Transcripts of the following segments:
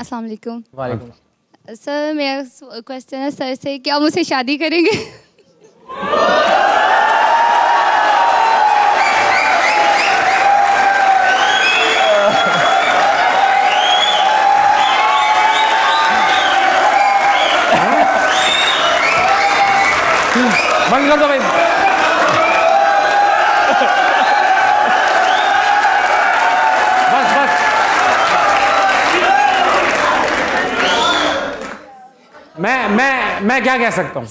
अस्सलाम वालेकुम। वालेकुम। सर मेरा क्वेश्चन है सर से, क्या मुझसे शादी करेंगे? बंद कर दो भाई। बस बस। मैं क्या कह सकता हूँ?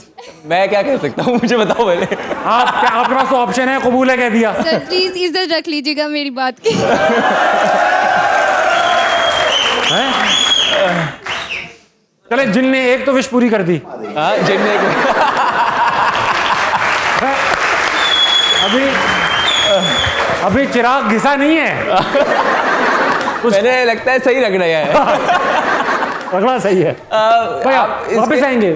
मैं क्या कह सकता हूँ, मुझे बताओ पहले। आपके पास तो ऑप्शन है, कबूल है कह दिया। सर प्लीज इज्जत रख लीजिएगा मेरी बात की। चले, जिन ने एक तो विश पूरी कर दी। हाँ, जिन ने अभी चिराग घिसा नहीं है। मैंने लगता है सही लग रहा है। पकड़ा सही है। भाई आप वापस आएंगे,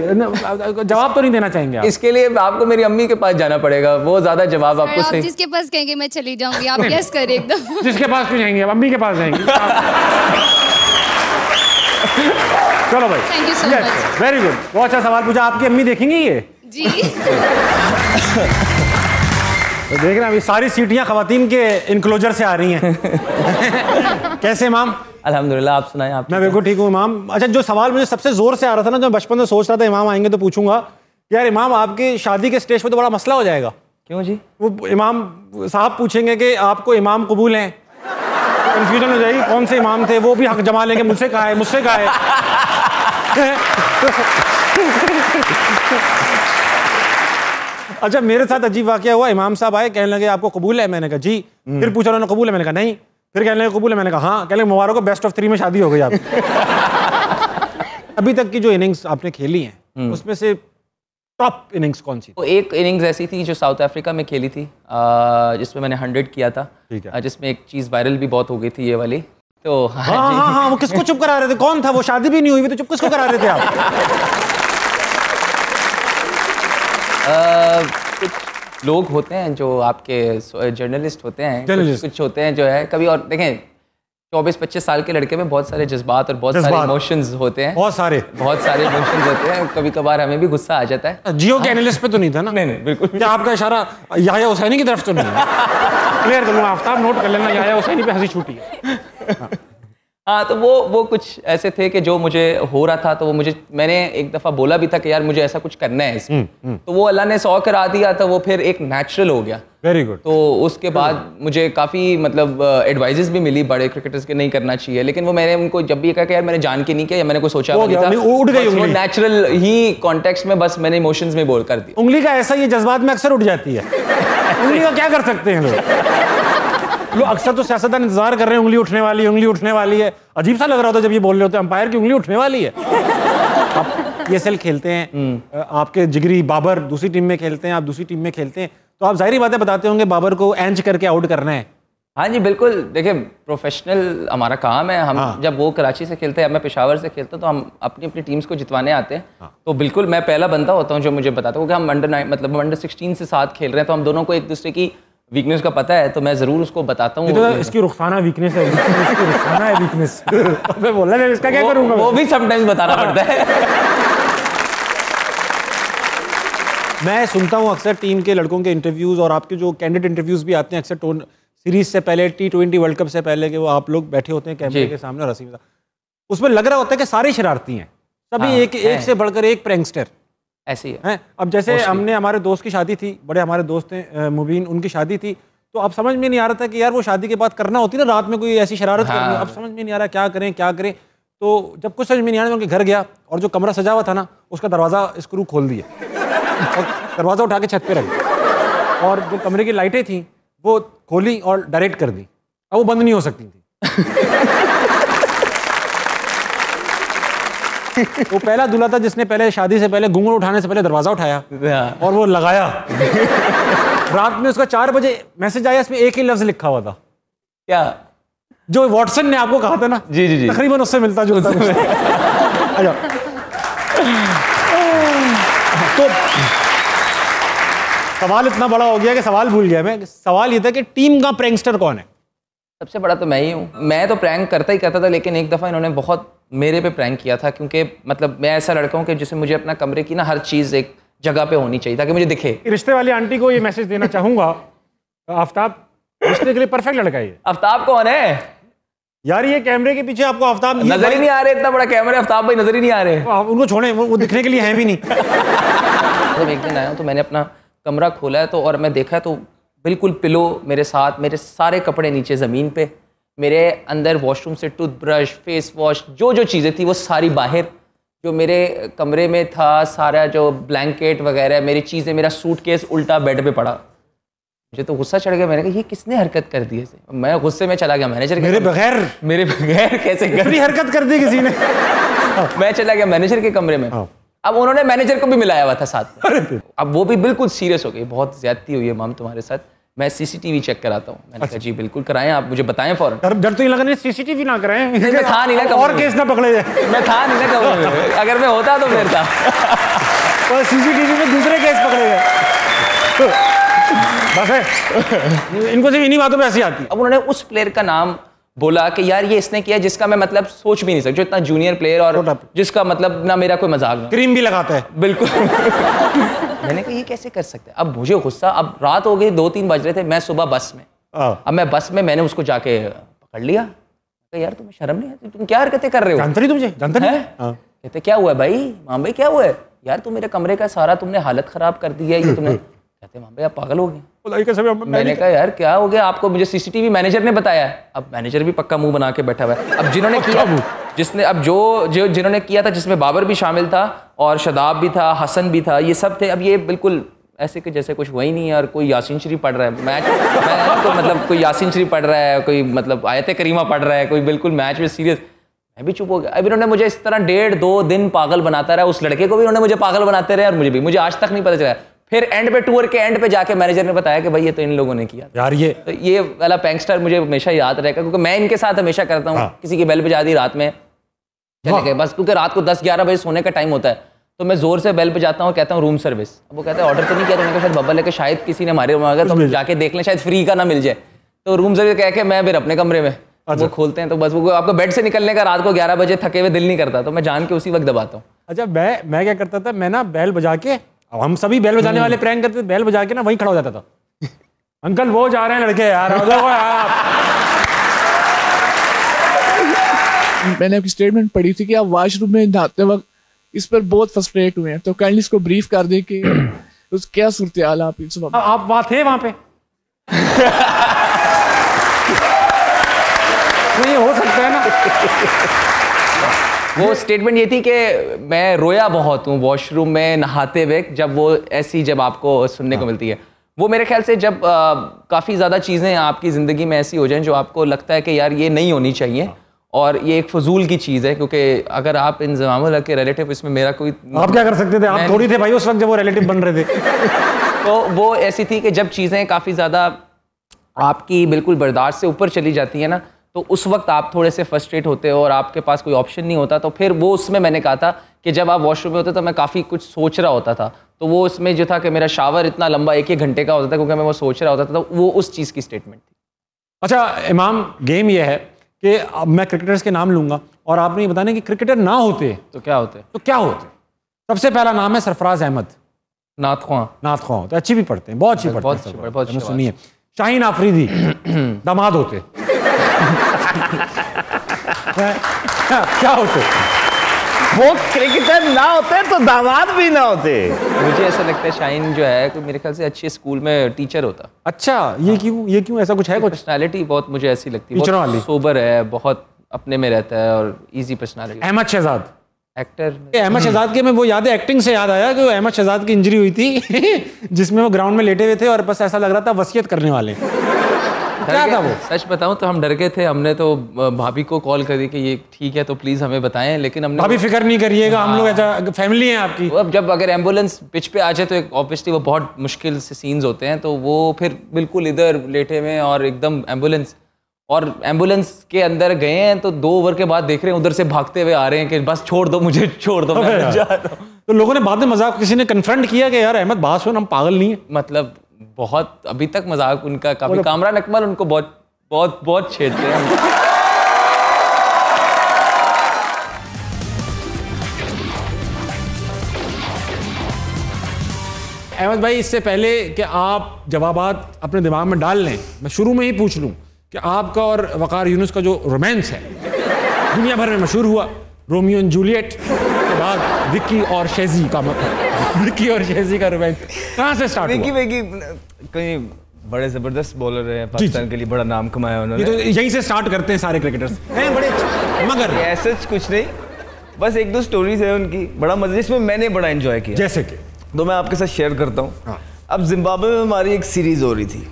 जवाब तो नहीं देना चाहेंगे आप? इसके लिए आपको मेरी अम्मी के पास जाना पड़ेगा, वो ज्यादा जवाब आपको आप सही। जिसके पास कहेंगे मैं चली जाऊंगी, आप यस करें एकदम। जिसके पास क्यों जाएंगे, अम्मी के पास जाएंगे। चलो भाई, thank you so much. Very good, बहुत अच्छा सवाल पूछा। आपकी अम्मी देखेंगी ये? जी। तो देख रहे हैं अभी सारी सीटियां खवातीन के इनक्लोजर से आ रही हैं। कैसे इमाम? अल्हम्दुलिल्लाह, आप सुनाएं। आप? मैं बिल्कुल ठीक हूँ इमाम। अच्छा, जो सवाल मुझे सबसे जोर से आ रहा था ना, जो बचपन में सोच रहा था इमाम आएंगे तो पूछूंगा, यार इमाम आपकी शादी के स्टेज पे तो बड़ा मसला हो जाएगा। क्यों जी? वो इमाम साहब पूछेंगे कि आपको इमाम कबूल हैं, कंफ्यूजन हो जाएगी कौन से इमाम थे, वो भी हक जमा लेंगे, मुझसे कहा है, मुझसे कहा है। अच्छा, मेरे साथ अजीब वाकया हुआ। इमाम साहब आए, कहने लगे आपको कबूल है? मैंने कहा जी। फिर पूछा उन्होंने कबूल है? मैंने कहा नहीं। फिर कहने लगे कबूल है? मैंने कहा हाँ। कहने लगे मुबारक हो, बेस्ट ऑफ 3 में शादी हो गई आप। अभी तक की जो इनिंग्स आपने खेली हैं उसमें से टॉप इनिंग्स कौन सी? तो एक इनिंग्स ऐसी थी जो साउथ अफ्रीका में खेली थी, जिसमें मैंने 100 किया था। ठीक है। जिसमें एक चीज़ वायरल भी बहुत हो गई थी, ये वाली। तो हाँ, वो किसको चुप करा रहे थे? कौन था वो? शादी भी नहीं हुई, तो चुप किसको करा रहे थे आप? कुछ लोग होते हैं जो आपके जर्नलिस्ट होते हैं, कुछ होते हैं जो है कभी, और देखें 24-25 साल के लड़के में बहुत सारे जज्बात और बहुत सारे इमोशंस होते हैं। बहुत सारे इमोशंस होते हैं। कभी कभार हमें भी गुस्सा आ जाता है। जियो के एनालिस्ट पे तो नहीं था ना? नहीं, बिल्कुल। क्या आपका इशारा याह्या हुसैनी की तरफ तो नहीं है? क्लियर कर लूँगा, आफ्ताब नोट कर लेना, याह्या हुसैनी पे हंसी छूटी है। हाँ, तो वो कुछ ऐसे थे कि जो मुझे हो रहा था, तो वो मैंने एक दफ़ा बोला भी था कि यार मुझे ऐसा कुछ करना है इसमें। तो वो अल्लाह ने 100 करा दिया, तो वो फिर एक नेचुरल हो गया। Very good. तो उसके बाद मुझे काफ़ी मतलब एडवाइजेस भी मिली बड़े क्रिकेटर्स के, नहीं करना चाहिए, लेकिन वो मैंने उनको जब भी कहा कि यार मैंने जान के नहीं किया या मैंने कोई सोचा नहीं था, उड़ गई उंगली। नेचुरल ही कॉन्टेक्स्ट में बस मैंने इमोशंस में बोल कर दिया। उंगली का ऐसा ही जज्बात में अक्सर उठ जाती है। उंगली का क्या कर सकते हैं लोग अक्सर तो सियासतदान इंतजार कर रहे हैं, उंगली उठने वाली है। अजीब सा लग रहा होता जब ये बोल रहे होते हैं अंपायर की उंगली उठने वाली है। आप PSL खेलते हैं, आपके जिगरी बाबर दूसरी टीम में खेलते हैं, आप दूसरी टीम में खेलते हैं, तो आप जाहिर बातें बताते होंगे बाबर को एंच करके आउट करना है। हाँ जी, बिल्कुल। देखिए, प्रोफेशनल हमारा काम है। हम जब वो कराची से खेलते हैं, मैं पेशावर से खेलता हूँ, तो हम अपनी अपनी टीम्स को जितवाने आते हैं। तो बिल्कुल मैं पहला बंदा होता हूँ जो मुझे बताता हूँ कि हम अंडर 16 से साथ खेल रहे हैं, तो हम दोनों को एक दूसरे की वीकनेस का पता है, तो मैं जरूर उसको बताता हूँ। तो इसकी रुखसाना वीकनेस है, इसकी रुखसाना है वीकनेस। मैं बोल रहा है इसका क्या करूँगा? वो भी समटाइम्स बताना पड़ता है। मैं सुनता हूँ अक्सर टीम के लड़कों के इंटरव्यूज, और आपके जो कैंडिडेट इंटरव्यूज भी आते हैं अक्सर सीरीज से पहले, T20 वर्ल्ड कप से पहले, कि वो आप लोग बैठे होते हैं कैमरे के सामने और हंसी मजाक, उसमें लग रहा होता है कि सारे शरारती हैं, सभी एक से बढ़कर एक प्रैंकस्टर ऐसी है। अब जैसे हमने, हमारे दोस्त की शादी थी, बड़े हमारे दोस्त हैं मुबीन, उनकी शादी थी, तो अब समझ में नहीं आ रहा था कि यार वो शादी के बाद करना होती ना, रात में कोई ऐसी शरारत करनी, अब समझ में नहीं आ रहा क्या करें। तो जब कुछ समझ में नहीं आ रहा, उनके घर गया और जो कमरा सजा हुआ था ना, उसका दरवाज़ा स्क्रू खोल दिया और दरवाज़ा उठा के छत पे रख दिया, और जो कमरे की लाइटें थी वो खोली और डायरेक्ट कर दी। अब वो बंद नहीं हो सकती थी। वो पहला दूल्हा था जिसने पहले शादी से पहले घूंघट उठाने से पहले दरवाजा उठाया और वो लगाया। रात में उसका 4 बजे मैसेज आया, इसमें एक ही लफ्ज लिखा हुआ था। क्या? जो वॉटसन ने आपको कहा था ना, जी, तकरीबन उससे मिलता जुलता। तो सवाल इतना बड़ा हो गया कि सवाल भूल गया मैं। सवाल ये था कि टीम का प्रैंकस्टर कौन है? सबसे बड़ा तो मैं ही हूँ। मैं तो प्रैंक करता ही करता था, लेकिन एक दफ़ा इन्होंने बहुत मेरे पे प्रैंक किया था, क्योंकि मतलब मैं ऐसा लड़का हूँ कि जिसे मुझे अपना कमरे की ना हर चीज़ एक जगह पे होनी चाहिए ताकि मुझे दिखे। रिश्ते वाली आंटी को ये मैसेज देना चाहूंगा, आफ्ताब रिश्ते के लिए परफेक्ट लड़का है। आफ्ताब कौन है यार? ये कैमरे के पीछे आपको आफ्ताब नजर ही नहीं आ रहे, इतना बड़ा कैमरा, आफ्ताब भाई नजर ही नहीं आ रहे। उनको छोड़े, वो दिखने के लिए हैं भी नहीं। जब एक दिन आया तो मैंने अपना कमरा खोला है तो और मैं देखा तो बिल्कुल पिलो मेरे साथ, मेरे सारे कपड़े नीचे ज़मीन पे, मेरे अंदर वॉशरूम से टूथब्रश, फेस वॉश, जो जो चीज़ें थी वो सारी बाहर, जो मेरे कमरे में था सारा जो ब्लैंकेट वगैरह मेरी चीज़ें, मेरा सूटकेस उल्टा बेड पे पड़ा। मुझे तो गुस्सा चढ़ गया, मैंने कहा ये किसने हरकत कर दी है? मैं गुस्से में चला गया मैनेजर के, मेरे बगैर कैसे हरकत कर दी किसी ने? मैं चला गया मैनेजर के कमरे में। अब उन्होंने मैनेजर को भी मिलाया हुआ था साथ में। अब वो भी बिल्कुल सीरियस हो गई, बहुत ज्यादती हुई है माम तुम्हारे साथ, मैं सीसीटीवी चेक कराता हूँ। मैंने कहा जी बिल्कुल कराएं, आप मुझे बताएं फौरन। डर तो ये लगा नहीं सीसीटीवी ना कराएं। मैं था नहीं ना, और केस ना पकड़े जाए। मैं था नहीं ना कमरे में, अगर मैं होता तो फिर था। और सीसीटीवी में दूसरे केस पकड़े गए। बस है, इनको सिर्फ इन्हीं बातों पे हंसी आती है। अब उन्होंने उस प्लेयर का नाम बोला कि यार ये इसने किया जिसका मैं मतलब सोच भी नहीं सकता, जो इतना जूनियर प्लेयर और जिसका मतलब ना मेरा कोई मजाक ना, क्रीम भी लगाता है बिल्कुल। मैंने कहा ये कैसे कर सकते हैं? अब मुझे गुस्सा, अब रात हो गई, 2-3 बज रहे थे, मैं सुबह बस में, अब मैं बस में मैंने उसको जाके पकड़ लिया, तो यार तुम्हें शर्म नहीं आती? तुम क्या हरकतें कर रहे हो? जानते नहीं तुझे? जानते नहीं? कहते क्या हुआ है भाई? माम भाई क्या हुआ है? यार तुम मेरे कमरे का सारा तुमने हालत खराब कर दी है, ये तुमने। कहते माम भाई आप पागल हो गए। मैंने कहा यार क्या हो गया आपको? मुझे सीसीटीवी मैनेजर ने बताया है। अब मैनेजर भी पक्का मुंह बना के बैठा हुआ है। अब जिन्होंने किया, जिसने अब जो जिन्होंने किया था, जिसमें बाबर भी शामिल था और शदाब भी था, हसन भी था, ये सब थे। अब ये बिल्कुल ऐसे कि जैसे कुछ हुआ ही नहीं है और कोई यासीन शरीफ पढ़ रहा है मैच में, तो मतलब कोई यासीन शरीफ पढ़ रहा है, कोई मतलब आयत करीमा पढ़ रहा है, कोई बिल्कुल मैच में सीरियस। मैं भी चुप हो गया। अब इन्होंने मुझे इस तरह 1.5-2 दिन पागल बनाता रहा, उस लड़के को भी उन्होंने मुझे पागल बनाते रहे और मुझे भी, मुझे आज तक नहीं पता चला। फिर एंड पे, टूर के एंड पे जाके मैनेजर ने बताया कि भाई ये तो इन लोगों ने किया यार। ये वाला पैंगस्टर मुझे हमेशा याद रहेगा, क्योंकि मैं इनके साथ हमेशा करता हूँ। किसी की बेल बजा दी रात में, चले गए बस, क्योंकि रात को 10-11 बजे सोने का टाइम होता है, तो मैं जोर से बेल बजाता हूँ, कहता हूँ रूम सर्विस। वो कहता है ऑर्डर तो नहीं किया, तो शायद बब्बल है कि शायद किसी ने हमारे रूम तो जाके देख लें, शायद फ्री का ना मिल जाए। तो रूम सर्विस कह के मैं फिर अपने कमरे में वो खोलते हैं, तो बस वो आपको बेड से निकलने का रात को 11 बजे थके हुए दिल नहीं करता, तो मैं जान के उसी वक्त दबाता हूँ। अच्छा, मैं क्या करता था, मैं ना बेल बजा के, हम सभी बेल बजाने वाले प्रैंक करते थे, बेल बजा के ना वहीं खड़ा हो जाता था। अंकल वो जा रहे हैं लड़के यार। मैंने आपकी स्टेटमेंट पढ़ी थी कि आप वॉशरूम में नहाते वक्त इस पर बहुत फ्रस्ट्रेट हुए हैं, तो काइंडली इसको ब्रीफ कर दे कि उस क्या सूरत हाल आप वहाँ थे, वहाँ पे नहीं हो सकता है ना। वो स्टेटमेंट ये थी कि मैं रोया बहुत हूँ वॉशरूम में नहाते हुए, जब वो ऐसी जब आपको सुनने को मिलती है। वो मेरे ख्याल से जब काफ़ी ज़्यादा चीज़ें आपकी ज़िंदगी में ऐसी हो जाएं जो आपको लगता है कि यार ये नहीं होनी चाहिए और ये एक फजूल की चीज़ है, क्योंकि अगर आप इंज़मामुल हक के रिलेटिव, इसमें मेरा कोई, आप क्या कर सकते थे? आप थोड़ी थे भाई उस वक्त जब वो रिलेटिव बन रहे थे। तो वो ऐसी थी कि जब चीज़ें काफ़ी ज़्यादा आपकी बिल्कुल बर्दाश्त से ऊपर चली जाती है ना, तो उस वक्त आप थोड़े से फ्रस्ट्रेट होते हो और आपके पास कोई ऑप्शन नहीं होता। तो फिर वो उसमें मैंने कहा था कि जब आप वॉशरूम में होते तो मैं काफ़ी कुछ सोच रहा होता था, तो वो उसमें जो था कि मेरा शावर इतना लंबा 1-1 घंटे का होता था, क्योंकि मैं वो सोच रहा होता था, तो वो उस चीज़ की स्टेटमेंट थी। अच्छा इमाम, गेम ये है कि अब मैं क्रिकेटर्स के नाम लूंगा और आपने ये बताने कि क्रिकेटर ना होते तो क्या होते? सबसे पहला नाम है सरफराज अहमद नाथ ख्वां। तो अच्छी भी पढ़ते हैं, बहुत अच्छी पढ़ते हैं। सुनिए, शाहीन आफरीदी दामाद होते। क्या होते? वो क्रिकेटर ना होते तो दामाद भी ना होते। मुझे ऐसा लगता है शाहीन जो है कि मेरे ख्याल से अच्छे स्कूल में टीचर होता। अच्छा, ये क्यों ऐसा कुछ है? कुछ पर्सनालिटी बहुत मुझे ऐसी लगती है, बहुत सोबर है, बहुत अपने में रहता है और easy personality. Ahmad Shahzad actor. Ahmad Shahzad के में वो याद है, एक्टिंग से याद आया कि अहमद शहजाद की इंजरी हुई थी जिसमें वो ग्राउंड में लेटे हुए थे और बस ऐसा लग रहा था वसीयत करने वाले। क्या था वो? सच बताऊं तो हम डर गए थे। हमने तो भाभी को कॉल करी कि ये ठीक है तो प्लीज हमें बताएं, लेकिन हमने भाभी फिक्र नहीं करिएगा, हम लोग ऐसा फैमिली है आपकी। अब जब अगर एम्बुलेंस पिच पे आ जाए तो एक ऑब्वियसली वो बहुत मुश्किल से सीन्स होते हैं, तो वो फिर बिल्कुल इधर लेटे हुए और एकदम एम्बुलेंस के अंदर गए हैं, तो 2 ओवर के बाद देख रहे हैं उधर से भागते हुए आ रहे हैं कि बस छोड़ दो मुझे, छोड़ दो, मैं जा रहा हूं। तो लोगों ने बाद में मजाक, किसी ने कन्फ्रंट किया कि यार अहमद बात सुन, हम पागल नहीं है? मतलब बहुत अभी तक मजाक उनका काफी, कामरान अकमल उनको बहुत बहुत बहुत छेड़ते हैं। अहमद भाई, इससे पहले कि आप जवाबात अपने दिमाग में डाल लें, मैं शुरू में ही पूछ लूं कि आपका और वकार यूनुस का जो रोमांस है दुनिया भर में मशहूर हुआ, रोमियो एंड जूलियट के बाद विक्की और शेजी का विक्की और शेजी का रोमांस कहाँ से स्टार्ट हुआ? विक्की कहीं बड़े जबरदस्त बॉलर हैं, पाकिस्तान के लिए बड़ा नाम कमाया उन्होंने। ये तो यहीं से स्टार्ट करते हैं सारे क्रिकेटर्स हैं बड़े, मगर ऐसा कुछ नहीं, बस एक दो स्टोरीज है उनकी बड़ा मजा, जिसमें मैंने बड़ा एंजॉय किया, जैसे कि तो मैं आपके साथ शेयर करता हूँ। हाँ। अब जिम्बाब्वे में हमारी एक सीरीज हो रही थी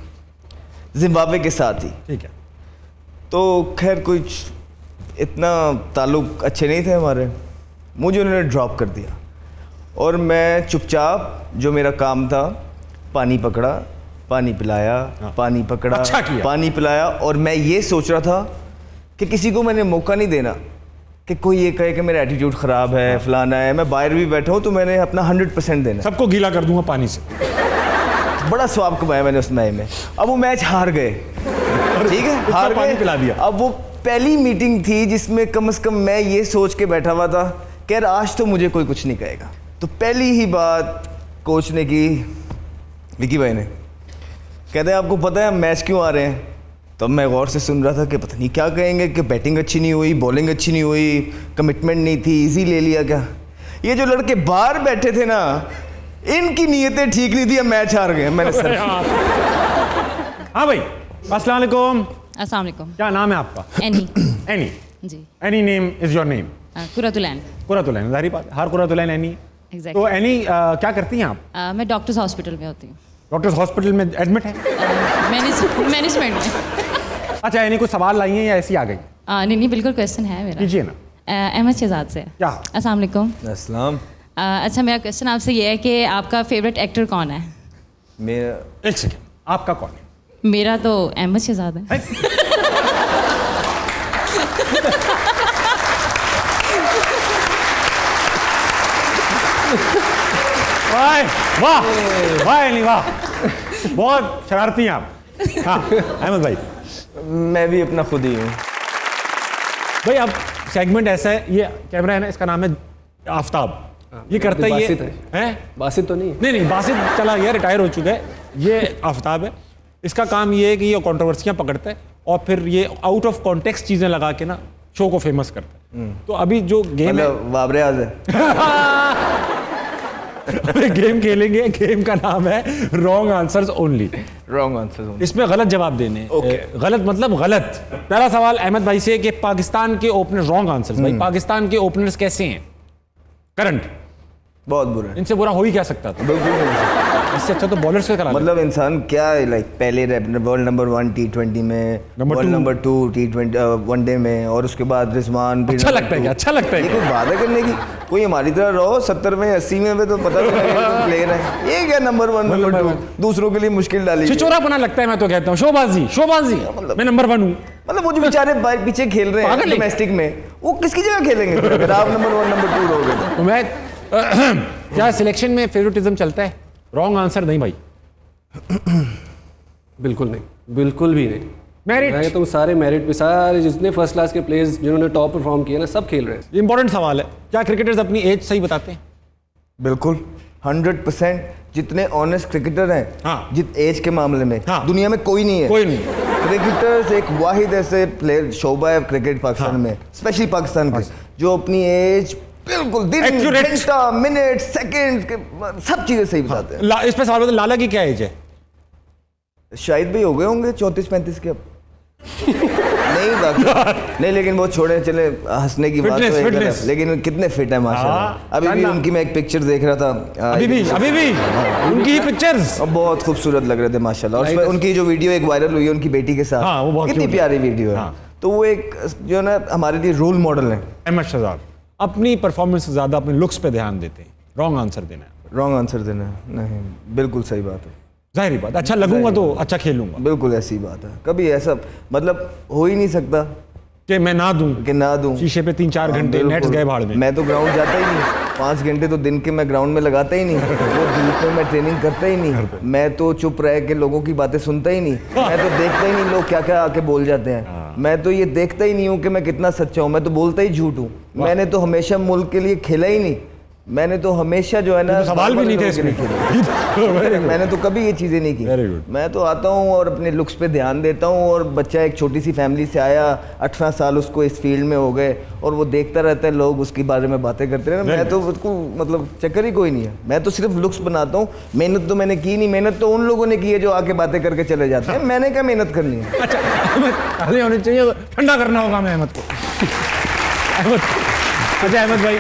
जिम्बाब्वे के साथ ही, ठीक है, तो खैर कुछ इतना ताल्लुक अच्छे नहीं थे हमारे, मुझे उन्होंने ड्रॉप कर दिया और मैं चुपचाप जो मेरा काम था, पानी पकड़ा, पानी पिलाया, पानी पकड़ा, अच्छा किया। पानी पिलाया, और मैं ये सोच रहा था कि किसी को मैंने मौका नहीं देना कि कोई ये कहे कि मेरा एटीट्यूड ख़राब है, फलाना है, मैं बाहर भी बैठा हूँ तो मैंने अपना 100% देना, सबको गीला कर दूंगा पानी से। बड़ा स्वाब कमाया मैंने उस मैच में। अब वो मैच हार गए, ठीक है, हार गए, पानी पिला दिया। अब वो पहली मीटिंग थी जिसमें कम से कम मैं ये सोच के बैठा हुआ था कि यार आज तो मुझे कोई कुछ नहीं कहेगा। तो पहली ही बात कोच ने की, विकी भाई ने, कहते हैं आपको पता है हम मैच क्यों आ रहे हैं? तो मैं गौर से सुन रहा था कि पता नहीं क्या कहेंगे, कि बैटिंग अच्छी नहीं हुई, बॉलिंग अच्छी नहीं हुई, कमिटमेंट नहीं थी, इजी ले लिया क्या। ये जो लड़के बाहर बैठे थे ना, इनकी नीयतें ठीक नहीं थी, मैच हार गए। मैंने सर हाँ भाई, अस्सलाम वालेकुम। अस्सलाम वालेकुम। क्या नाम है आपका? Annie. Annie ji. Annie name is your name? Qurratulain. Qurratulain, जाहिर बात है, हर कुरतुलैन एनी। Exactly. तो एनी क्या करती हैं आप? मैं डॉक्टर्स हॉस्पिटल में होती हूँ। डॉक्टर्स हॉस्पिटल में एडमिट है? मैनेजमेंट में। अच्छा, एनी कुछ सवाल लाई हैं या ऐसी आ गई? नहीं नहीं, बिल्कुल क्वेश्चन है मेरा। कीजिए ना। अहमद शहजाद से। क्या? अस्सलाम वालेकुम। अस्सलाम। अच्छा, मेरा क्वेश्चन आपसे ये है कि आपका फेवरेट एक्टर कौन है? मेरा एक सेकेंड, आपका कौन है? मेरा तो अहमद शहजाद है। वाह वाह एनी वाह, बहुत शरारती हैं आप। हाँ अहमद भाई। मैं भी अपना खुद ही हूँ भाई। अब सेगमेंट ऐसा है, ये कैमरा है ना, इसका नाम है आफ्ताब। ये करता ही है, बासित तो नहीं है? नहीं, बासित चला गया, रिटायर हो चुका है। ये आफ्ताब है, इसका काम ये है कि ये कंट्रोवर्सियां पकड़ता है और फिर ये आउट ऑफ कॉन्टेक्स्ट चीजें लगा के ना शो को फेमस करता है। तो अभी जो गेम है, बाबरे आज़ है। गेम खेलेंगे, गेम का नाम है wrong answers only. Wrong answers, इसमें गलत जवाब देने। गलत मतलब गलत। पहला सवाल अहमद भाई से कि पाकिस्तान के ओपनर, रॉन्ग आंसर्स भाई, पाकिस्तान के ओपनर्स कैसे हैं करंट? बहुत बुरा है। इनसे बुरा हो ही क्या सकता था? बिल्कुल नहीं हो सकता। इससे अच्छा तो बॉलर से करा। मतलब इंसान क्या है, लाइक पहले वर्ल्ड नंबर 1 T20 में, वर्ल्ड नंबर 2 T20 वनडे में, और उसके बाद रिजवान। अच्छा लगता है क्या? अच्छा लगता है ये कोई बात है करने की? कोई हमारी तरह रहो 70 में 80 में तो पता चलेगा प्लेयर है। ये क्या नंबर 1 नंबर 2 दूसरों के लिए मुश्किल डाली। छिचोरापना लगता है, मैं तो कहता हूँ शोबाजी, शोबाजी। मैं नंबर 1 हूँ। मतलब वो जो बेचारे पीछे खेल रहे हैं डोमेस्टिक में, वो किसकी जगह खेलेंगे अगर आप नंबर 1 नंबर 2 रहोगे? तो मैं क्या सिलेक्शन में फेवरेटिज्म चलता है? रॉन्ग आंसर नहीं भाई, बिल्कुल नहीं, बिल्कुल भी नहीं। मेरिट, मैं कहता हूँ सारे मेरिट पे, सारे जितने फर्स्ट क्लास के प्लेयर्स जिन्होंने टॉप परफॉर्म किया ना, सब खेल रहे हैं। इंपॉर्टेंट सवाल है, क्या क्रिकेटर्स अपनी एज सही बताते हैं? बिल्कुल 100%। जितने ऑनेस्ट क्रिकेटर हैं, हाँ, जित एज के मामले में, हाँ, दुनिया में कोई नहीं है। कोई नहीं। क्रिकेटर्स एक वाहिद ऐसे प्लेयर शोबा है क्रिकेट पाकिस्तान हाँ, में, स्पेशली पाकिस्तान के, जो अपनी एज बिल्कुल दिन, घंटा, मिनट, सेकंड के सब चीजें सही बताते हैं। इस पे सवाल होता है, लाला की क्या एज है? शायद भी हो गए होंगे 34-35 के अब। नहीं बाकी नहीं, लेकिन वो छोड़े चले, हंसने की बात तो एक है, लेकिन कितने फिट है माशाल्लाह। अभी भी उनकी मैं एक पिक्चर देख रहा था, अभी भी उनकी ही पिक्चर्स बहुत खूबसूरत लग रहे थे माशाल्लाह। और उसमें उनकी जो वीडियो एक वायरल हुई है उनकी बेटी के साथ, कितनी प्यारी वीडियो है। तो वो एक जो ना हमारे लिए रोल मॉडल है। अहमद शहजाद अपनी परफॉर्मेंस से ज्यादा अपने लुक्स पे ध्यान देते हैं। रॉन्ग आंसर देना है। रॉन्ग आंसर देना है नहीं, बिल्कुल सही बात है। जाहिर बात, अच्छा लगूंगा तो अच्छा खेलूंगा, बिल्कुल ऐसी बात है। कभी ऐसा मतलब हो ही नहीं सकता कि मैं ना दूं शीशे पे 3-4 घंटे नेट्स गए भाड़ में। मैं तो ग्राउंड जाता ही नहीं, 5 घंटे तो दिन के मैं ग्राउंड में लगाता ही नहीं, वो धूप में मैं ट्रेनिंग करता ही नहीं, मैं तो चुप रह के लोगों की बातें सुनता ही नहीं, मैं तो देखता ही नहीं लोग क्या क्या आके बोल जाते हैं। मैं तो ये देखता ही नहीं हूँ कि मैं कितना सच्चा हूँ, मैं तो बोलता ही झूठ हूँ। मैंने तो हमेशा मुल्क के लिए खेला ही नहीं, मैंने तो हमेशा जो है ना, तो सवाल भी नहीं थे इसमें। मैंने तो कभी ये चीज़ें नहीं की। मैं तो आता हूँ और अपने लुक्स पे ध्यान देता हूँ, और बच्चा एक छोटी सी फैमिली से आया, 18 साल उसको इस फील्ड में हो गए, और वो देखता रहता है लोग उसके बारे में बातें करते हैं। मैं तो उसको मतलब चक्कर ही कोई नहीं है, मैं तो सिर्फ लुक्स बनाता हूँ। मेहनत तो मैंने की नहीं, मेहनत तो उन लोगों ने की है जो आके बातें करके चले जाते हैं। मैंने क्या मेहनत करनी है? अच्छा होनी चाहिए, ठंडा करना होगा मैं अहमद को। अच्छा अहमद भाई,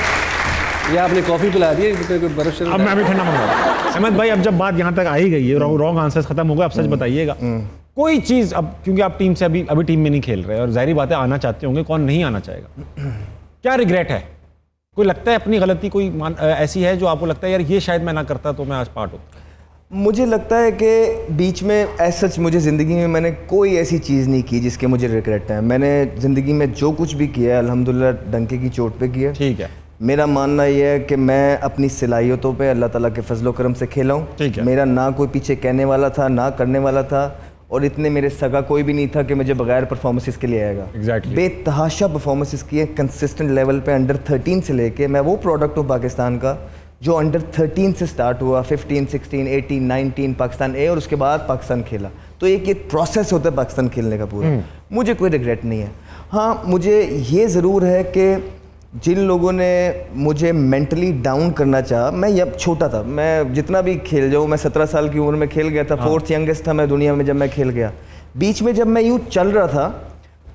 ये आपने कॉफ़ी पिला दी है, बर्फ अब मैं अभी ठंडा मंगवा। अहमद भाई, अब जब बात यहाँ तक आई गई है, रॉन्ग आंसर्स खत्म हो गए, अब सच बताइएगा कोई चीज़, अब क्योंकि आप टीम से अभी टीम में नहीं खेल रहे और जाहिर बात है आना चाहते होंगे, कौन नहीं आना चाहेगा, क्या रिग्रेट है? कोई लगता है अपनी गलती कोई ऐसी है जो आपको लगता है यार ये शायद मैं ना करता तो मैं आज पार्ट होता? मुझे लगता है कि बीच में ऐसा सच मुझे ज़िंदगी में मैंने कोई ऐसी चीज़ नहीं की जिसके मुझे रिग्रेट है। मैंने ज़िंदगी में जो कुछ भी किया है अल्हम्दुलिल्लाह डंके की चोट पे किया। ठीक है। मेरा मानना यह है कि मैं अपनी सलाहियतों पे अल्लाह ताला के फजलो करम से खेला हूँ। ठीक है। मेरा ना कोई पीछे कहने वाला था ना करने वाला था, और इतने मेरे सगा कोई भी नहीं था कि मुझे बगैर परफॉर्मेंसेस के लिए आएगा। Exactly. बेतहाशा परफॉर्मेंसेस किए कंसिस्टेंट लेवल पे, अंडर 13 से लेके मैं वो प्रोडक्ट हूँ पाकिस्तान का जो अंडर 13 से स्टार्ट हुआ, 15, 16, 18, 19 पाकिस्तान ए, और उसके बाद पाकिस्तान खेला। तो एक ये प्रोसेस होता है पाकिस्तान खेलने का पूरा। मुझे कोई रिग्रेट नहीं है। हाँ, मुझे ये ज़रूर है कि जिन लोगों ने मुझे मेंटली डाउन करना चाहा, मैं जब छोटा था, मैं जितना भी खेल जाऊँ, मैं 17 साल की उम्र में खेल गया था। 4th यंगेस्ट था मैं दुनिया में जब मैं खेल गया। बीच में जब मैं यूँ चल रहा था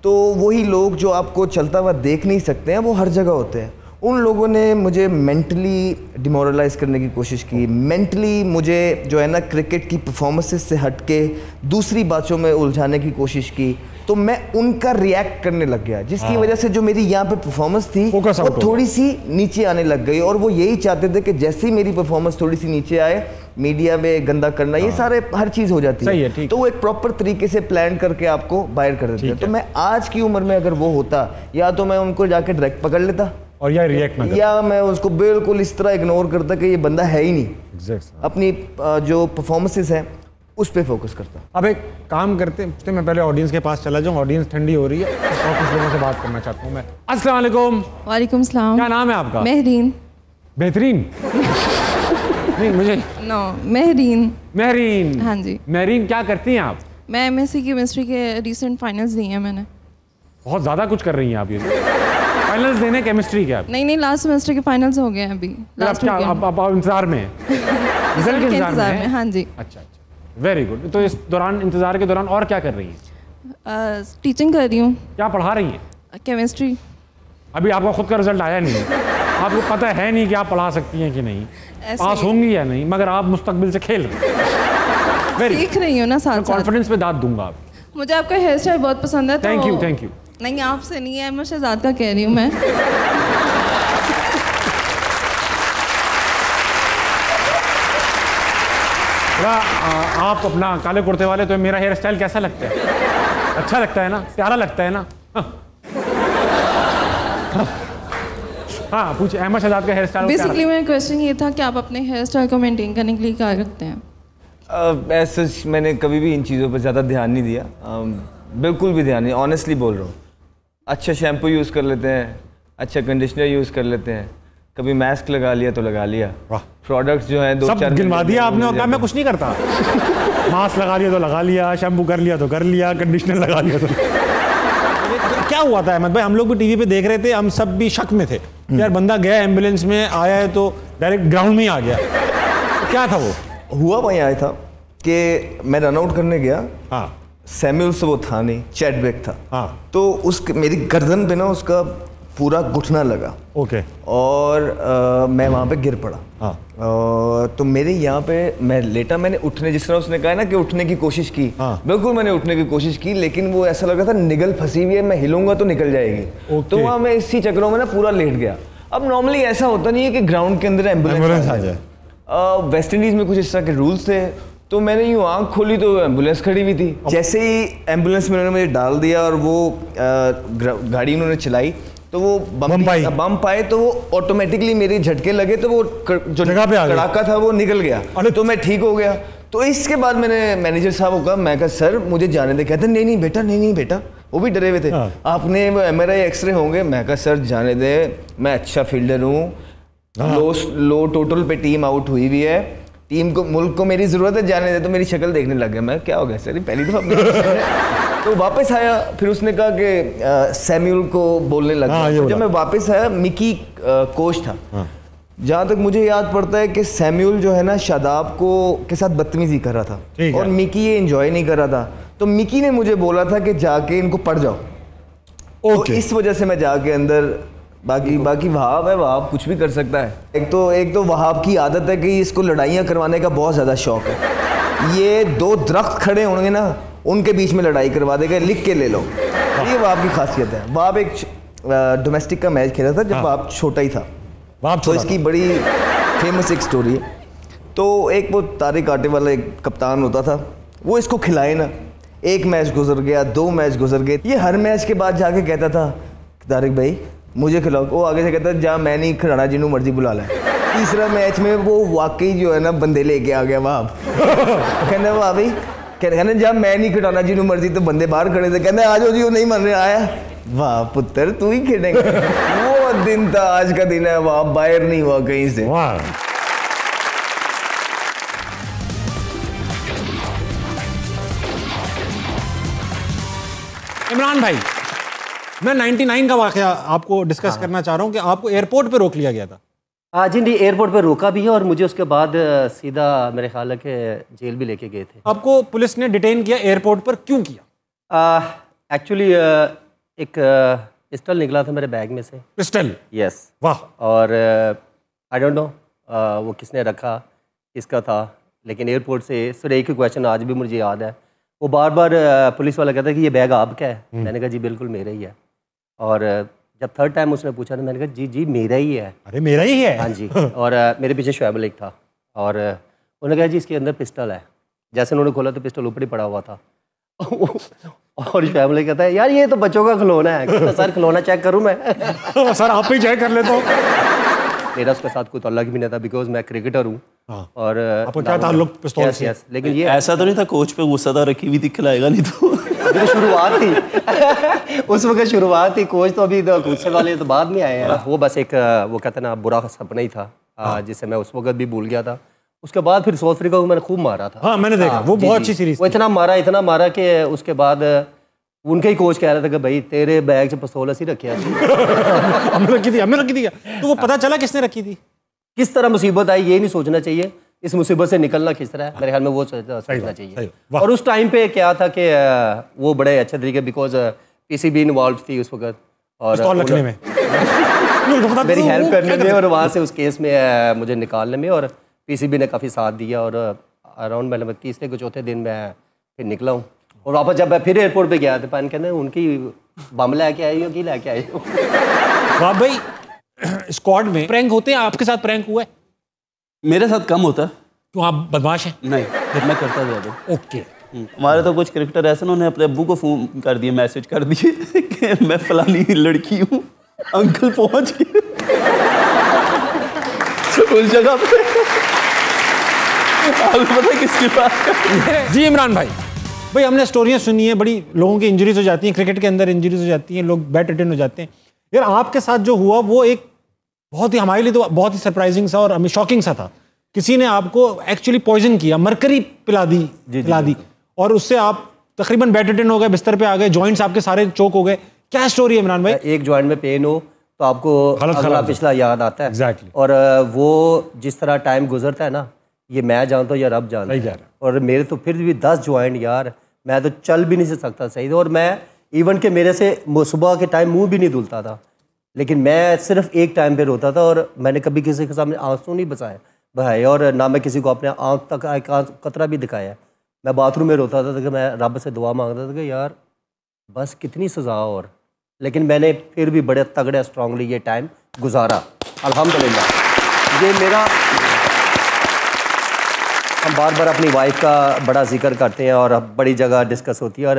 तो वही लोग जो आपको चलता हुआ देख नहीं सकते हैं वो हर जगह होते हैं। उन लोगों ने मुझे मेंटली डिमोरलाइज करने की कोशिश की, मेंटली मुझे जो है ना क्रिकेट की परफॉर्मेंसेस से हट के दूसरी बातों में उलझाने की कोशिश की। तो मैं उनका रिएक्ट करने लग गया, जिसकी वजह से जो मेरी यहाँ पे परफॉर्मेंस थी वो थोड़ी सी नीचे आने लग गई। और वो यही चाहते थे कि जैसे ही मेरी परफॉर्मेंस थोड़ी सी नीचे आए, मीडिया में गंदा करना, ये सारे हर चीज़ हो जाती है। तो वो एक प्रॉपर तरीके से प्लान करके आपको बाहर कर देते हैं। तो मैं आज की उम्र में अगर वो होता, या तो मैं उनको जाके डायरेक्ट पकड़ लेता और या रिएक्ट ना, या मैं उसको बिल्कुल इस तरह इग्नोर करता कि ये बंदा है ही नहीं। अपनी जो परफॉर्मेंसेस हैं उस पे फोकस करता। अब एक काम करते हैं, मैं पहले ऑडियंस के पास चला जाऊँ, ऑडियंस ठंडी हो रही है और कुछ लोगों से बात करना चाहता हूँ मैं। अस्सलाम वालेकुम। वालेकुम सलाम। क्या नाम है आपका? महरीन। बेहतरीन? नहीं मुझे नो, महरीन। महरीन। हाँ जी। महरीन, क्या करती हैं आप? मैं MSc केमिस्ट्री के रिसेंट फाइनल्स दिए हैं मैंने। बहुत ज़्यादा कुछ कर रही हैं आप। ये फाइनल्स देने केमिस्ट्री के? आप नहीं, लास्ट सेमेस्टर के फाइनल्स हो गए हैं अभी। लास्ट क्या अब इंतजार में है? रिजल्ट के इंतजार में? हाँ जी। अच्छा, वेरी गुड। तो इस दौरान, इंतजार के दौरान और क्या कर रही हैं? टीचिंग कर रही हूँ। क्या पढ़ा रही हैं? केमिस्ट्री। अभी आपका खुद का रिजल्ट आया नहीं, आपको पता है नहीं कि आप पढ़ा सकती हैं कि नहीं, पास होंगी या नहीं, मगर आप मुस्तकबिल से खेल रही हैं। सीख रही हूँ ना साथ। कॉन्फिडेंस पे दाद दूंगा आप। मुझे आपका हेयर स्टाइल बहुत पसंद है। Thank you, thank you. नहीं, आपसे नहीं है, मैं शहजाद का कह रही हूँ मैं। आप अपना काले कुर्ते वाले, तो मेरा हेयर स्टाइल कैसा लगता है? अच्छा लगता है ना? प्यारा लगता है ना? हाँ पूछिए, अहमद शहजाद का हेयर स्टाइल। बेसिकली मेरा क्वेश्चन ये था कि आप अपने हेयर स्टाइल को मेंटेन करने के लिए क्या करते हैं? ऐसा मैंने कभी भी इन चीज़ों पर ज़्यादा ध्यान नहीं दिया, बिल्कुल भी ध्यान नहीं, ऑनेस्टली बोल रहा हूँ। अच्छा शैम्पू यूज़ कर लेते हैं, अच्छा कंडीशनर यूज़ कर लेते हैं, कभी मास्क लगा लिया तो लगा लिया, प्रोडक्ट्स जो है 2-4 गिनवा दिया आपने और कहा मैं कुछ नहीं करता। मास्क लगा लिया तो लगा लिया, शैम्पू कर लिया तो कर लिया, कंडीशनर लगा लिया तो क्या हुआ था अहमद भाई? हम लोग भी टीवी पे देख रहे थे, हम सब भी शक में थे यार बंदा गया एम्बुलेंस में आया है तो डायरेक्ट ग्राउंड में ही आ गया, तो क्या था वो? हुआ वहीं आया था कि मैं रन आउट करने गया। हाँ। सैमुअल से वो था नहीं, चैडविक था। हाँ। तो उस मेरी गर्दन पे ना उसका पूरा घुटना लगा। ओके। और मैं वहाँ पे गिर पड़ा। हाँ। तो मेरे यहाँ पे मैं लेटा, मैंने उठने, जिस तरह उसने कहा ना कि उठने की कोशिश की। हाँ। बिल्कुल मैंने उठने की कोशिश की, लेकिन वो ऐसा लगा था निगल फंसी हुई है, मैं हिलूंगा तो निकल जाएगी। तो वहाँ मैं इसी चक्करों में ना पूरा लेट गया। अब नॉर्मली ऐसा होता नहीं है कि ग्राउंड के अंदर एम्बुलेंस आ जाए। वेस्ट इंडीज़ में कुछ इस तरह के रूल्स थे, तो मैंने यूँ आँख खोली तो एम्बुलेंस खड़ी हुई थी। जैसे ही एम्बुलेंस में उन्होंने मुझे डाल दिया और वो गाड़ी उन्होंने चलाई, तो वो बम पाए तो वो ऑटोमेटिकली मेरे झटके लगे, तो वो जो कड़ाका था वो निकल गया, तो मैं ठीक हो गया। तो इसके बाद मैंने मैनेजर साहब को कहा, मैं कहा सर मुझे जाने दे। कहते नहीं नहीं बेटा, वो भी डरे हुए थे। आपने वो MRI एक्सरे होंगे। मैं कहा सर जाने दे, मैं अच्छा फील्डर हूँ, लो टोटल पे टीम आउट हुई हुई है, टीम को मुल्क को मेरी ज़रूरत है जाने दे, तो मेरी शक्ल देखने लग गया, मैं क्या हो गया सर पहली दफ़ा तो वापस आया, फिर उसने कहा कि सैम्यूल को बोलने लगा। जब मैं वापस आया मिकी कोच था। जहाँ तक मुझे याद पड़ता है कि सैम्यूल जो है ना शादाब को के साथ बदतमीजी कर रहा था और मिकी ये एंजॉय नहीं कर रहा था, तो मिकी ने मुझे बोला था कि जाके इनको पढ़ जाओ। तो इस वजह से मैं जाके अंदर बाकी वहाब है, वहाब कुछ भी कर सकता है। एक तो वहाब की आदत है कि इसको लड़ाइयाँ करवाने का बहुत ज़्यादा शौक है। ये 2 दरख्त खड़े होंगे ना, उनके बीच में लड़ाई करवा देगा, लिख के ले लो। ये वहाब की खासियत है। वहाब एक डोमेस्टिक का मैच खेला था जब वहाब छोटा ही था, तो इसकी बड़ी फेमस एक स्टोरी है। तो एक वो तारिक आटे वाला एक कप्तान होता था, वो इसको खिलाए ना, 1 मैच गुजर गया, 2 मैच गुजर गए, ये हर मैच के बाद जाके कहता था तारिक भाई मुझे खिलाओ। वो आगे से कहता जा मैं नहीं खिलाना, जिन्हों मर्जी बुला लें। तीसरा मैच में वो वाकई जो है ना बंदे लेके आ गया वहाँ कहना वाह भाई, कहना जा मैं नहीं खिलाना जिन्हों मर्जी, तो बंदे बाहर खड़े थे, कहना आ जाओ जी, वो नहीं मन रहे आया, वाह पुत्र तू ही खेलेंगे। वो दिन था, आज का दिन है, वहाँ बाहर नहीं हुआ कहीं से। इमरान भाई, मैं 99 का वाकया आपको डिस्कस करना चाह रहा हूँ कि आपको एयरपोर्ट पे रोक लिया गया था। हाँ जी, नहीं एयरपोर्ट पे रोका भी है और मुझे उसके बाद सीधा मेरे ख्याल है कि जेल भी लेके गए थे। आपको पुलिस ने डिटेन किया एयरपोर्ट पर, क्यों किया? एक्चुअली एक पिस्टल निकला था मेरे बैग में से। पिस्टल? यस। वाह। और आई डोंट नो वो किसने रखा, किसका था, लेकिन एयरपोर्ट से सिर्फ एक ही क्वेश्चन आज भी मुझे याद है। वो बार बार पुलिस वाला कहता है कि ये बैग आपका है। मैंने कहा जी बिल्कुल मेरा ही है। और जब 3rd टाइम उसने पूछा तो मैंने कहा जी जी मेरा ही है। अरे मेरा ही है? हाँ जी। और मेरे पीछे शुएब मलिक था और उन्होंने कहा जी इसके अंदर पिस्टल है। जैसे उन्होंने खोला तो पिस्टल ऊपर ही पड़ा हुआ था। और शुएब मलिक कहता है यार ये तो बच्चों का खिलौना है। कहता सर खिलौना चेक करूँ मैं? सर आप ही चेक कर लेता हूँ। मेरा उसके साथ कोई ताल्लुक भी नहीं था, बिकॉज मैं क्रिकेटर हूँ। और आपको क्या ताल्लुक पिस्तौल से? लेकिन ये ऐसा तो नहीं था कोच पे गुस्सा था रखी हुई थी, खिलाएगा नहीं तो? अभी शुरुआत थी उस वक्त शुरुआत थी, कोच तो अभी गुस्से वाले तो बाद में आए हैं। वो बस एक वो कहते ना बुरा सपना ही था जिसे मैं उस वक्त भी भूल गया था। उसके बाद फिर साउथ अफ्रीका को मैंने खूब मारा था। हाँ मैंने देखा, वो बहुत अच्छी सीरीज। वो इतना मारा कि उसके बाद उनके ही कोच कह रहे थे कि भाई तेरे बैग से पिस्तौल ऐसी रखी हमने रखी थी। तो वो पता चला किसने रखी थी? किस तरह मुसीबत आई ये नहीं सोचना चाहिए, इस मुसीबत से निकलना किस तरह है, मेरे ख्याल में वो सोचना चाहिए। और उस टाइम पे क्या था कि वो बड़े अच्छे तरीके, बिकॉज पीसीबी इन्वॉल्व थी उस वक्त और रखने में मेरी हेल्प करने में और वहाँ से उस केस में मुझे निकालने में, और पीसीबी ने काफ़ी साथ दिया। और अराउंड मतलब 3 को 4थे दिन मैं फिर निकला हूँ। और वापस जब मैं फिर एयरपोर्ट पे गया तो पान कहते उनकी बम लेके आई हो कि लेके आई हो। वाह भाई, स्क्वाड में प्रैंक होते हैं, आपके साथ प्रैंक हुआ है? मेरे साथ कम होता है। क्यों, आप बदमाश हैं? नहीं, मैं करता ज़्यादा। ओके। हमारे तो कुछ क्रिकेटर ऐसे उन्होंने अपने अब्बू को फ़ोन कर दिए, मैसेज कर दिए कि मैं फलानी लड़की हूँ, अंकल पहुँच गए उस जगह पे। आपको पता किसकी बात कर? जी इमरान भाई, हमने स्टोरियाँ सुनी हैं, बड़ी लोगों की इंजरीज हो जाती हैं, क्रिकेट के अंदर इंजरीज हो जाती हैं, लोग बैट रिटर्न हो जाते हैं। यार आपके साथ जो हुआ वो एक बहुत ही, हमारे लिए तो बहुत ही सरप्राइजिंग सा और शॉकिंग सा था। किसी ने आपको एक्चुअली पॉइजन किया, मरकरी पिला दी और उससे आप तकरीबन बैट रिटर्न हो गए, बिस्तर पे आ गए, जॉइंट्स आपके सारे चोक हो गए। क्या स्टोरी है इमरान भाई? एक जॉइंट में पेन हो तो आपको अगला पिछला याद आता है। Exactly. और वो जिस तरह टाइम गुजरता है ना, ये मैं जानता हूँ या रब जानता है। और मेरे तो फिर भी 10 जॉइंट यार, मैं तो चल भी नहीं सकता सही। और मैं इवन के मेरे से सुबह के टाइम मुंह भी नहीं धुलता था, लेकिन मैं सिर्फ एक टाइम पे रोता था। और मैंने कभी किसी के सामने आंसू नहीं बहाए और ना मैं किसी को अपने आँख तक कतरा भी दिखाया। मैं बाथरूम में रोता था कि मैं रब से दुआ मांगता था कि यार बस कितनी सज़ा और, लेकिन मैंने फिर भी बड़े तगड़े स्ट्रांगली ये टाइम गुजारा अल्हम्दुलिल्लाह। ये मेरा, हम बार बार अपनी वाइफ का बड़ा जिक्र करते हैं और बड़ी जगह डिस्कस होती है, और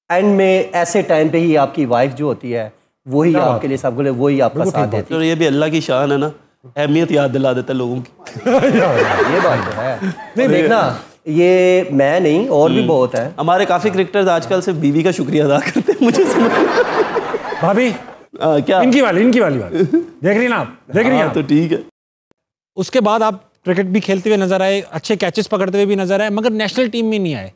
एंड में ऐसे टाइम पे ही आपकी वाइफ जो होती है वही आपके लिए सब कुछ, वही आपका साथ देती है। और ये भी अल्लाह की शान है ना, अहमियत याद दिला देता है लोगों की। ये बात तो है। नहीं देखना, ये मैं नहीं और भी बहुत है। हमारे काफ़ी क्रिकेटर्स आजकल सिर्फ बीवी का शुक्रिया अदा करते हैं, मुझे समझ। भाभी क्या इनकी वाली देख रही ना आप, देख रही हैं आप? तो ठीक है। उसके बाद आप क्रिकेट भी खेलते हुए नजर आए, अच्छे कैचेस पकड़ते हुए भी नजर आए, मगर नेशनल टीम में नहीं आए,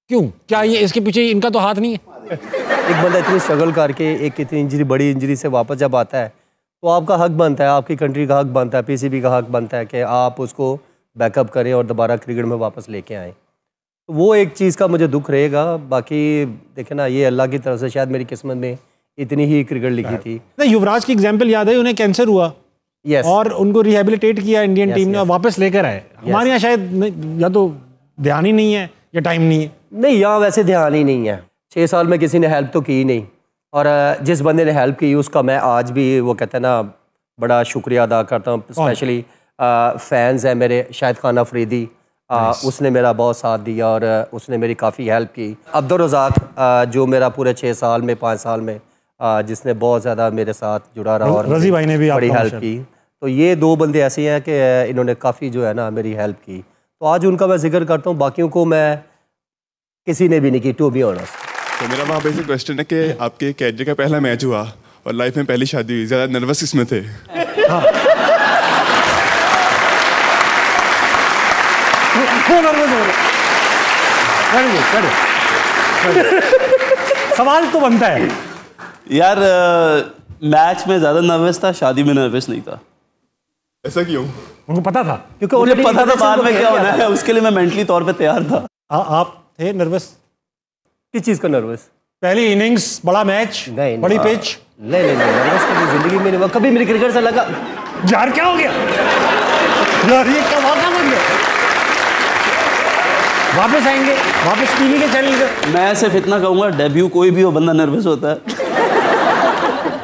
क्यों? क्या ये इसके पीछे इनका तो हाथ नहीं है? एक बंदा इतनी स्ट्रगल करके एक इतनी बड़ी इंजरी से वापस जब आता है तो आपका हक बनता है, आपकी कंट्री का हक बनता है, पीसीबी का हक बनता है कि आप उसको बैकअप करें और दोबारा क्रिकेट में वापस लेके आएँ। तो वो एक चीज़ का मुझे दुख रहेगा। बाकी देखे ना, ये अल्लाह की तरफ से शायद मेरी किस्मत में इतनी ही क्रिकेट लिखी थी। युवराज की एग्जाम्पल याद है, उन्हें कैंसर हुआ और उनको रिहेबिलिटेट किया इंडियन टीम ने और वापस लेकर आए। हमारे यहाँ शायद या तो ध्यान ही नहीं है या टाइम नहीं है। नहीं, यहाँ वैसे ध्यान ही नहीं है। 6 साल में किसी ने हेल्प तो की नहीं, और जिस बंदे ने हेल्प की उसका मैं आज भी वो कहते हैं ना बड़ा शुक्रिया अदा करता हूँ। स्पेशली फैंस है मेरे, शाहिद खान अफरीदी, उसने मेरा बहुत साथ दिया और उसने मेरी काफ़ी हेल्प की। अब्दुल रज़ाक जो मेरा पूरे 6 साल में 5 साल में जिसने बहुत ज़्यादा मेरे साथ जुड़ा रहा और रज़ी भाई ने भी बड़ी हेल्प की। तो ये 2 बंदे ऐसे हैं कि इन्होंने काफ़ी जो है ना मेरी हेल्प की, तो आज उनका मैं जिक्र करता हूँ। बाकियों को मैं किसी ने भी नहीं की, टू बी ऑनेस्ट। तो मेरा वहाँ पे से क्वेश्चन है कि आपके कैरियर का पहला मैच हुआ और लाइफ में पहली शादी हुई, ज़्यादा नर्वस किसमें थे? सवाल तो बनता है यार। मैच में ज्यादा नर्वस था, शादी में नर्वस नहीं था। ऐसा क्यों? उनको पता था, क्योंकि मुझे पता था बाद में क्या होना है, उसके लिए मैं मेंटली तौर पे तैयार था। आप थे नर्वस? किस चीज़ का नर्वस? पहली इनिंग्स, बड़ा मैच, बड़ी पिच? नहीं, नर्वस कभी जिंदगी में नहीं हुआ। कभी मेरी क्रिकेट से लगा यार क्या हो गया यार, ये क्या वाक़या बन गया? वापस आएंगे, वापस टीवी के चैनल पे। मैं सिर्फ इतना कहूँगा, डेब्यू कोई भी हो बंदा नर्वस होता है।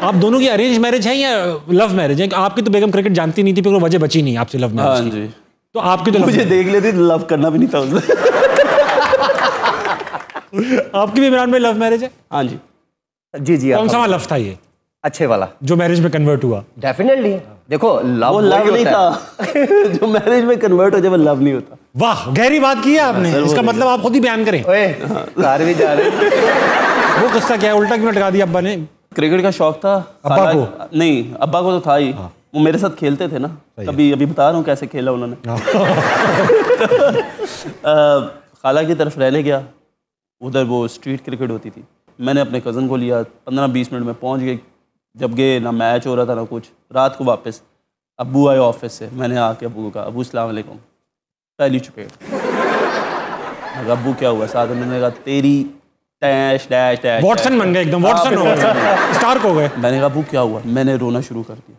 आप दोनों की अरेंज मैरिज है या लव मैरिज है? आपकी तो बेगम क्रिकेट जानती नहीं थी, फिर वजह बची नहीं आपसे लव मैरिज। हाँ जी। तो आपकी तो मुझे देख लेती, लव करना भी नहीं था उसमें। आपकी भी इमरान भाई लव मैरिज है? हाँ जी। जी। कौन सा लव था ये? अच्छे वाला जो मैरिज में कन्वर्ट हुआ? डेफिनेटली। देखो लव नहीं था। जो मैरिज में कन्वर्ट हो जाए वो लव नहीं होता। वाह, गहरी बात की है आपने। इसका मतलब आप खुद ही बयान करें। कार भी जा रहे। वो किस्सा क्या है, उल्टा क्यों लटका दिया अब्बा ने? क्रिकेट का शौक था अब्बा को? नहीं, अब्बा को तो था ही। वो मेरे साथ खेलते थे ना, कभी अभी बता रहा हूँ कैसे खेला उन्होंने। खाला की तरफ रहने गया, उधर वो स्ट्रीट क्रिकेट होती थी। मैंने अपने कज़न को लिया, 15-20 मिनट में पहुंच गए। जब गए ना मैच हो रहा था ना कुछ, रात को वापस अब्बू आए ऑफिस से। मैंने आके अब्बू को कहा, अब्बू अस्सलाम वालेकुम। पहली चुपेट। अब्बू क्या हुआ? साथ में कहा तेरी डैश डैश डैश। वॉटसन बन गए एकदम, वॉटसन हो गए, स्टार्क हो गए। मैंने कहा अब्बू क्या हुआ? मैंने रोना शुरू कर दिया।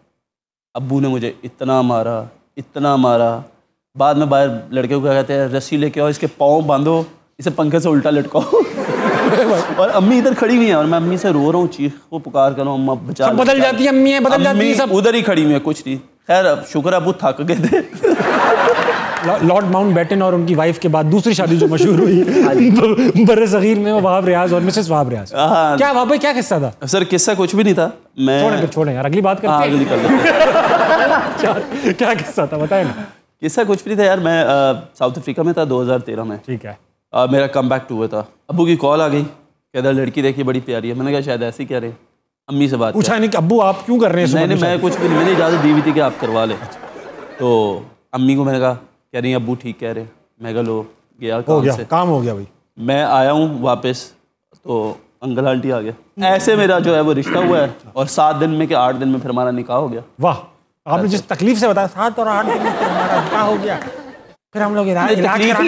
अब्बू ने मुझे इतना मारा। बाद में बाहर लड़के को क्या कहते हैं, रस्सी लेके आओ, इसके पाँव बांधो, इसे पंखे से उल्टा लटकाओ। और अम्मी इधर खड़ी हुई है और मैं अम्मी से रो रहा हूँ, चीख वो पुकार कर रहा हूँ, अम्मा बचा। सब बदल जाती है, अम्मी बदल जाती है, सब उधर ही खड़ी हुई है, कुछ नहीं। खैर अब शुक्र अब्बू थक गए थे। लॉर्ड माउंटबेटन और उनकी वाइफ के बाद दूसरी शादी जो मशहूर हुई बर्रे सगीर में, वो वहाब रियाज और मिसेस वहाब रियाज। क्या वहाँ पे क्या किस्सा था? सर किस्सा कुछ भी नहीं था। मैं छोड़े यार, अगली बात करते हैं। क्या किस्सा था बताए ना। किस्सा कुछ भी नहीं था यार। मैं साउथ अफ्रीका में था 2013 में। ठीक है। मेरा कम बैक टूर था। अब्बू की कॉल आ गई, कहता लड़की देखी बड़ी प्यारी है। मैंने कहा शायद ऐसे ही कह रहे। अम्मी से बात पूछा नहीं कि अब्बू आप क्यों कर रहे हैं? नहीं, मैं कुछ भी नहीं, मैंने इजाज़त दी हुई थी कि आप करवा ले। तो अम्मी को मैंने कहा, कह रही अब्बू ठीक कह रहे। मैं कहा लो गया काम हो गया भाई। मैं आया हूँ वापस तो अंकल आंटी आ गया। ऐसे मेरा जो है वो रिश्ता हुआ है और 7 दिन में कि 8 दिन में फिर हमारा निकाह हो गया। वाह, आपने जिस तकलीफ से बताया 7 और 8 दिन में हमारा निकाह हो गया। फिर हम लोग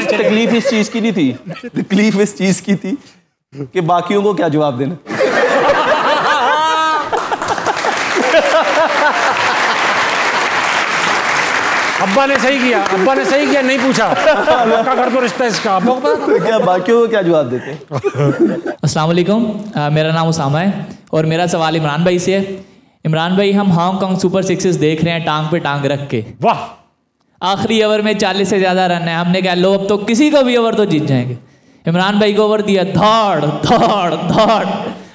तकलीफ इस चीज़ की नहीं थी, तकलीफ इस चीज़ की थी कि बाकियों को क्या जवाब देना। अब्बा ने सही किया, नहीं पूछा आपका घर तो रिश्ता इसका, अब्बा को पता क्या बाकियों को क्या जवाब देते। अस्सलाम वालेकुम, मेरा नाम उसामा है और मेरा सवाल इमरान भाई से है। इमरान भाई, हम हांगकांग सुपर सिक्सेस देख रहे हैं टांग पे टांग रख के। वाह। आखिरी ओवर में 40 से ज़्यादा रन है। हमने कहा लो अब तो किसी को भी ओवर तो जीत जाएंगे। इमरान भाई को ओवर दिया, धड़।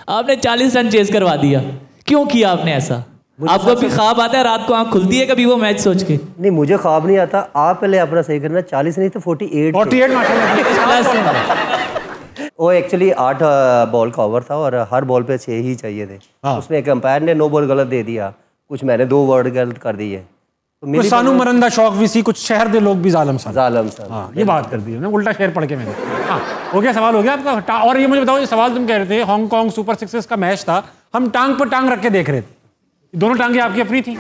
आपने 40 रन चेज करवा दिया। क्यों किया आपने ऐसा? आपको भी ख्वाब आता है रात को, आँख खुलती है कभी वो मैच सोच के? नहीं, मुझे ख्वाब नहीं आता। आप पहले अपना सही करना। 40 नहीं तो 48 वो एक्चुअली 8 बॉल का ओवर था और हर बॉल पे 6 ही चाहिए थे। उसमें एक अंपायर ने 9 बॉल गलत दे दिया, कुछ मैंने 2 वर्ड गलत कर दिए। तो सानू मरंदा शौक भी सी, कुछ शहर दे लोग भी जालम सा। हाँ, ये बात कर दी ना, उल्टा शेर पढ़ के मैंने। हाँ, हो गया, सवाल हो गया आपका। और ये मुझे बताओ, ये सवाल तुम कह रहे थे हांगकांग सुपर सिक्सेस का मैच था, हम टांग पर टांग रख के देख रहे थे, दोनों टांगे आपकी अपनी थी?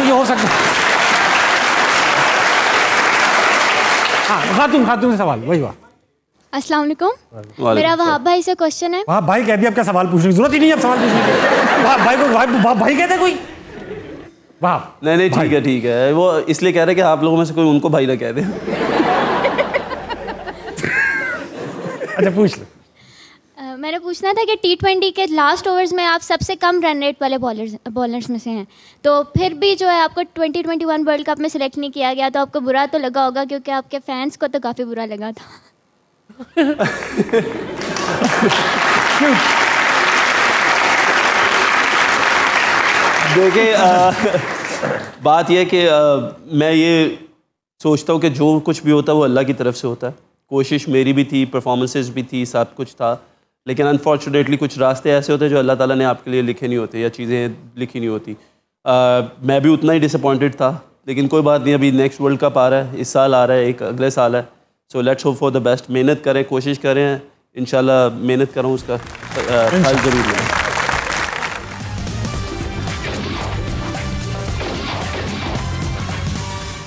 ये हो सकता। हाँ, खातून से सवाल, वही बात। अस्सलाम वालेकुम, मेरा वहाब भाई से क्वेश्चन है। वहाब भाई कह दिया, अब क्या सवाल पूछने की जरूरत ही नहीं है, अब सवाल पूछने की। वहाब भाई को वहाब भाई कहते कोई? वाह, नहीं ठीक है, वो इसलिए कह रहे कि आप लोगों में से कोई उनको भाई ना कह दे। अच्छा पूछ लो। मैंने पूछना था कि T20 के लास्ट ओवर्स में आप सबसे कम रन रेट वाले बॉलर्स में से हैं, तो फिर भी जो है आपको 2021 वर्ल्ड कप में सिलेक्ट नहीं किया गया, तो आपको बुरा तो लगा होगा, क्योंकि आपके फैंस को तो काफ़ी बुरा लगा था। देखिए बात यह कि मैं ये सोचता हूँ कि जो कुछ भी होता है वो अल्लाह की तरफ से होता है। कोशिश मेरी भी थी, परफॉर्मेंसेस भी थी, सब कुछ था, लेकिन अनफॉर्चुनेटली कुछ रास्ते ऐसे होते हैं जो अल्लाह ताला ने आपके लिए लिखे नहीं होते या चीज़ें लिखी नहीं होती। मैं भी उतना ही डिसअपॉइंटेड था, लेकिन कोई बात नहीं, अभी नेक्स्ट वर्ल्ड कप आ रहा है, इस साल आ रहा है, एक अगले साल है। So let's hope for the best. मेहनत करें, कोशिश करें, इंशाल्लाह मेहनत करूँ उसका फल ज़रूर है।